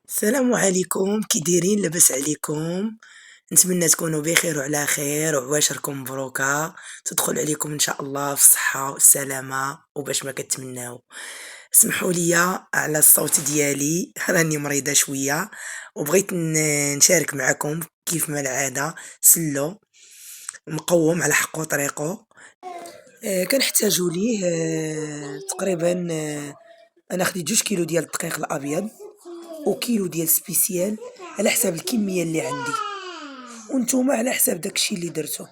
السلام عليكم، كي دايرين؟ لاباس عليكم؟ نتمنى تكونوا بخير وعلى خير وعواشركم مبروكة تدخل عليكم ان شاء الله في الصحة والسلامة وباش ما كتمناو. اسمحوا لي على الصوت ديالي راني مريضة شوية وبغيت نشارك معكم كيف ما العادة سلو مقوم على حقه طريقه. كنحتاجو ليه تقريبا انا خديت 2 كيلو ديال الدقيق الابيض وكيلو ديال سبيسيال على حساب الكميه اللي عندي، وانتوما على حساب داكشي اللي درتو.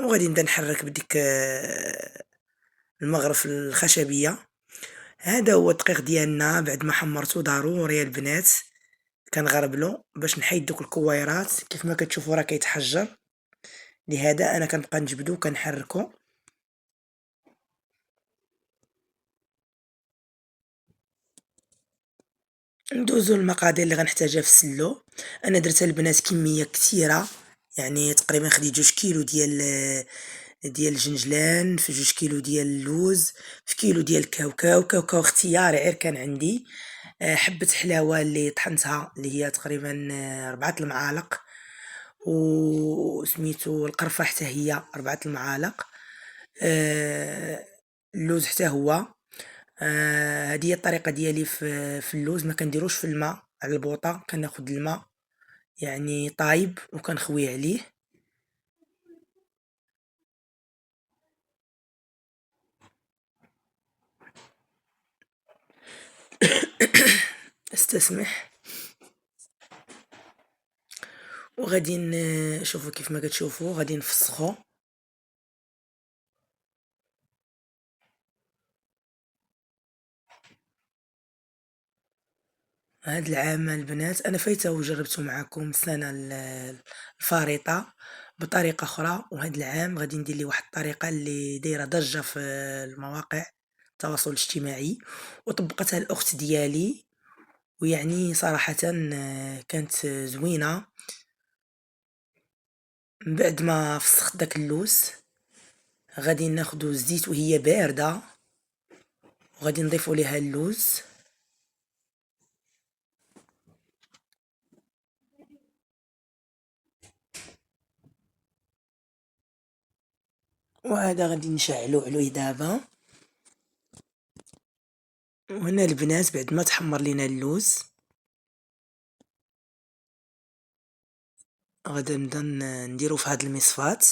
وغادي نبدا نحرك بديك المغرف الخشبيه. هذا هو الدقيق ديالنا بعد ما حمرته ضروري البنات كنغربلو باش نحيد دوك الكويرات كيف ما كتشوفوا راه كيتحجر. لهذا انا كنبقى نجبدو كنحركو. ندوزو المقادير اللي غنحتاجها في السلو. انا درتها البنات كميه كثيره، يعني تقريبا خديت 2 كيلو ديال الجنجلان، في 2 كيلو ديال اللوز، في كيلو ديال كاوكاو اختياري غير كان عندي. حبة حلاوة اللي طحنتها اللي هي تقريبا 4 المعالق، وسميتو القرفة حتى هي 4 المعالق. آه، اللوز حتى هو. هذه هي الطريقة ديالي في اللوز، ما كنديروش في الماء على البوطة، كناخد الماء يعني طايب وكنخويه عليه. استسمح. وغادي شوفوا كيف ما كتشوفوا غادي نفسخو. هاد العام البنات انا فايته وجربته معكم السنه الفارطه بطريقه اخرى، وهاد العام غادي ندير ليه واحد الطريقه اللي دايره ضجه في المواقع التواصل الاجتماعي، وطبقتها الاخت ديالي، ويعني صراحه كانت زوينه. من بعد ما فسخت داك اللوز غادي ناخدو الزيت وهي بارده وغادي نضيفو ليها اللوز. وهذا غادي نشعلو عليه دابا. وهنا البنات بعد ما تحمر لينا اللوز غادا نبدا نديرو في هاد المصفات.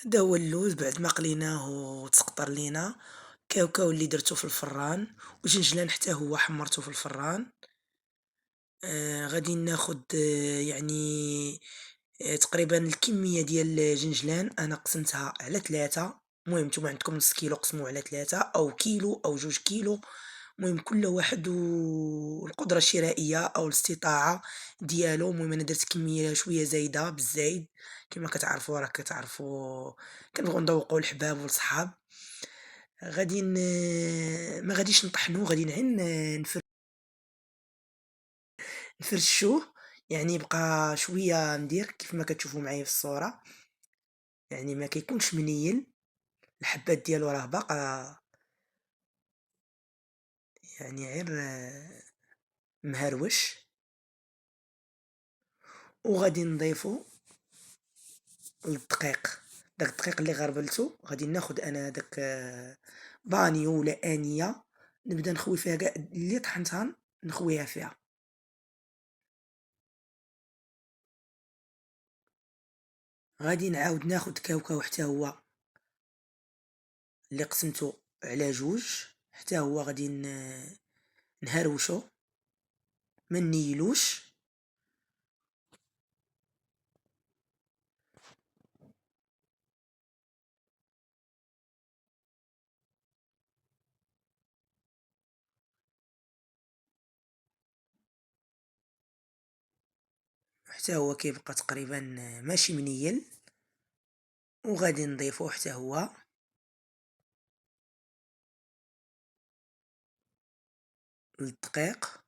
هذا هو اللوز بعد ما قليناه وتسقطر لينا. كاوكاو اللي درتو في الفران، وجنجلان حتى هو حمرته في الفران. غادي ناخد يعني تقريبا الكمية ديال الجنجلان انا قسمتها على 3. المهم نتوما عندكم نص كيلو قسموه على 3 او كيلو او 2 كيلو. المهم كل واحد والقدرة الشرائية او الاستطاعة ديالو. المهم انا درت كمية شوية زايدة بالزايد، كما كتعرفوا راه كتعرفوا كنبغيو نذوقوا الحباب والصحاب. غادي ما غاديش نطحنو، غادي غير نفرشوه. يعني يبقى شوية مدير كيف ما كتشوفوا معايا في الصورة، يعني ما كيكونش منيل، الحبات ديالو راه باقا يعني غير مهروش. وغادي نضيفو الدقيق. داك الدقيق اللي غربلتو غادي ناخد انا داك بانيو ولا انية، نبدا نخوي فيها كاع اللي طحنتها نخويها فيها. غادي نعاود ناخد كاوكاو حتى هو اللي قسمته على 2، حتى هو غادي نهروشو ما نيلوش. حتى هو كيبقى تقريبا ماشي منيل. وغادي نضيفوه حتى هو. الدقيق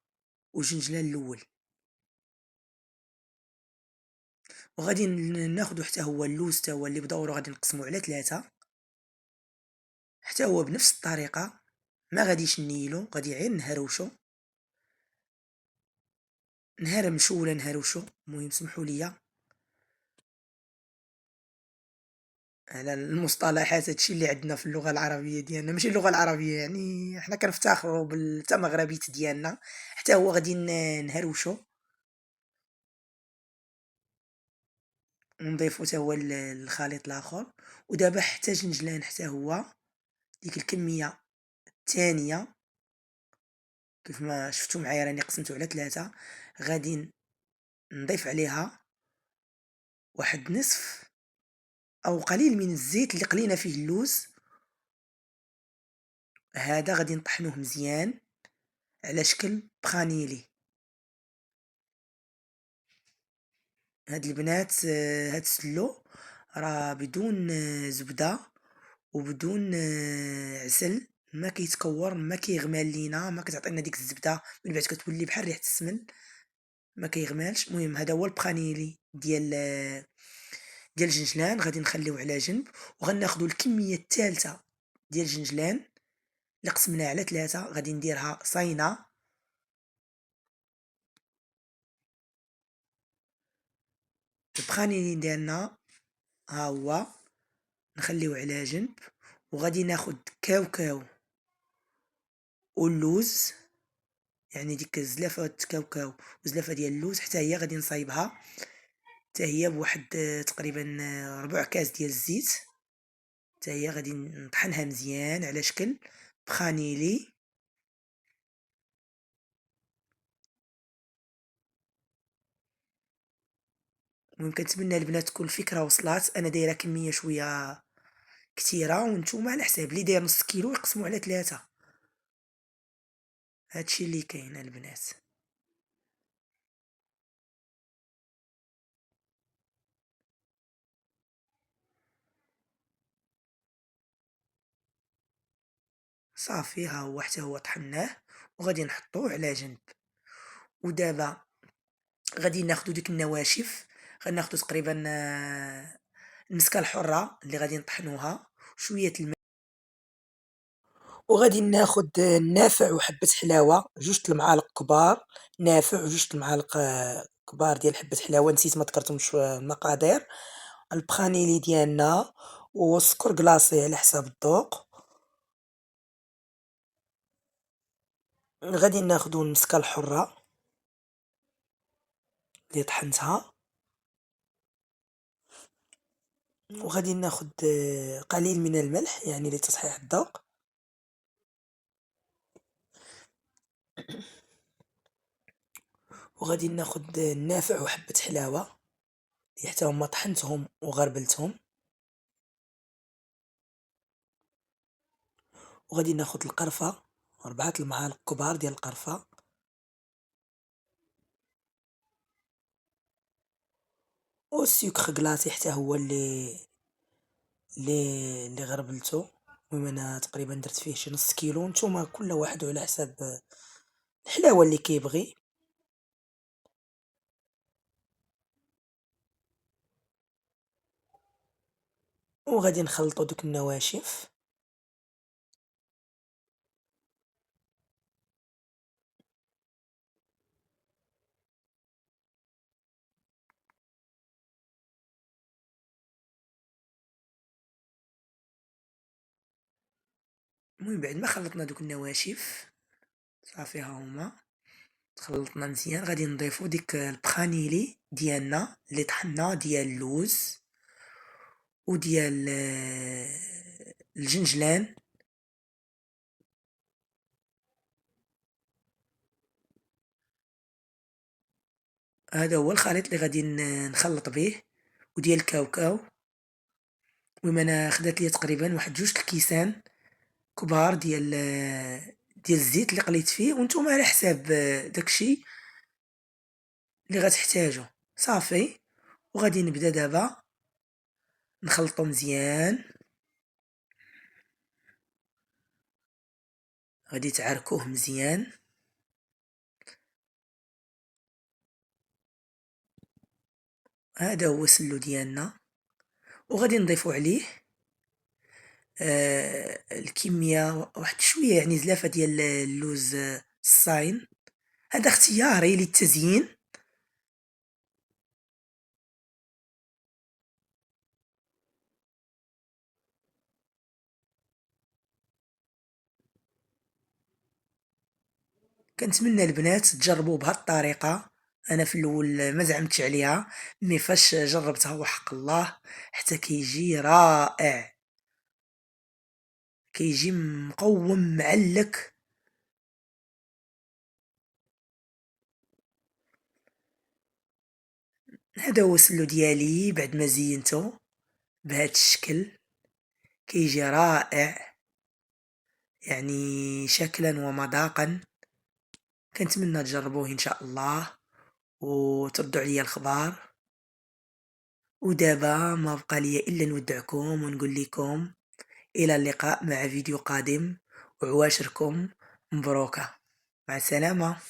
والجنجلان الأول، وغادي ناخدو حتى هو اللوز تا هو اللي بدورو غادي نقسمو على 3 حتى هو بنفس الطريقة، ما غاديش نيلو غادي غير نهرمشو ولا نهروشو، المهم سمحوليا على المصطلحات. هادشي اللي عندنا في اللغة العربية ديالنا، ماشي اللغة العربية يعني حنا كنفتخروا بالتمغربيت ديالنا، حتى هو غادي نهروشو ونضيفو تا هو الخليط الآخر، ودابا حتى جنجلان حتى هو ديك الكمية التانية كيف ما شفتو معايا راني قسمتو على 3، غادي نضيف عليها واحد نصف أو قليل من الزيت اللي قلينا فيه اللوز، هذا غادي نطحنوه مزيان على شكل بخانيلي. هاد البنات هاد السلو راه بدون زبدة وبدون عسل، ما كيتكور ما كيغمال لينا، ما كتعطينا ديك الزبدة من بعد كتولي بحال ريحة السمن، ما كيغمالش. المهم هذا هو البخانيلي ديال الجنجلان، غادي نخليوه على جنب، وغناخدو الكمية الثالثة ديال الجنجلان اللي قسمناه على 3 غادي نديرها صاينة. البخانيلي ديالنا ها هو نخليوه على جنب، وغادي ناخد كاوكاو واللوز، يعني ديك الزلافة كاوكاو وزلافة ديال اللوز حتى هي غادي نصايبها حتى هي بواحد تقريبا ربع كاس ديال الزيت، حتى هي غادي نطحنها مزيان على شكل بخانيلي. المهم كنتمنى البنات تكون الفكرة وصلات، انا دايره كمية شوية كتيرة وانتوما على حساب اللي داير نص كيلو يقسمو على 3، هادشي اللي كاين البنات. صافي ها هو حتى هو طحناه وغادي نحطوه على جنب. ودابا غادي ناخدو ديك النواشف، غناخدو تقريبا المسكة الحرة اللي غادي نطحنوها، شوية الماء، وغادي ناخد النافع وحبة حلاوة، 2 المعالق كبار نافع و2 المعالق كبار ديال حبة حلاوة، نسيت ما ذكرتهمش المقادير، البخانيلي ديالنا والسكر كلاصي على حساب الذوق. غادي ناخدو المسكة الحرة اللي طحنتها، وغادي ناخد قليل من الملح يعني لتصحيح الذوق، وغادي ناخد النافع وحبة حلاوة اللي حتى هما طحنتهم وغربلتهم، وغادي ناخد القرفة 4 المعالق كبار ديال القرفة، والسكر كلاصي حتى هو اللي غربلته. المهم انا تقريبا درت فيه شي نص كيلو، نتوما كل واحد على حساب الحلاوة اللي كيبغي. وغادي نخلطو دوك النواشف، المهم بعد ما خلطنا دوك النواشف صافي ها هما خلطنا مزيان، غادي نضيفو ديك البخانيلي ديالنا اللي طحنا ديال اللوز وديال الجنجلان، هذا هو الخليط اللي غادي نخلط به، وديال الكاوكاو. المهم انا خدات ليا تقريبا واحد 2 الكيسان كبار ديال الزيت اللي قليت فيه، وانتم على حساب داكشي اللي غتحتاجو. صافي وغادي نبدا دابا نخلطو مزيان، غادي تعركوه مزيان هذا هو السلو ديالنا، وغادي نضيفو عليه الكمية واحد شوية يعني زلافة ديال اللوز الصاين، هذا اختياري للتزيين. كنتمنى البنات تجربوا بهاد الطريقة، أنا في الأول ما زعمتش عليها، مي فاش جربتها وحق الله حتى كيجي رائع، كيجي مقوّم معلّك. هذا هو السلو ديالي بعد ما زينته بهاد الشكل، كيجي رائع، يعني شكلًا ومذاقًا. كنتمنى تجربوه إن شاء الله وتردوا عليا الخبار. ودابا ما بقى ليا إلا نودعكم ونقول لكم إلى اللقاء مع فيديو قادم، وعواشركم مبروكة، مع السلامة.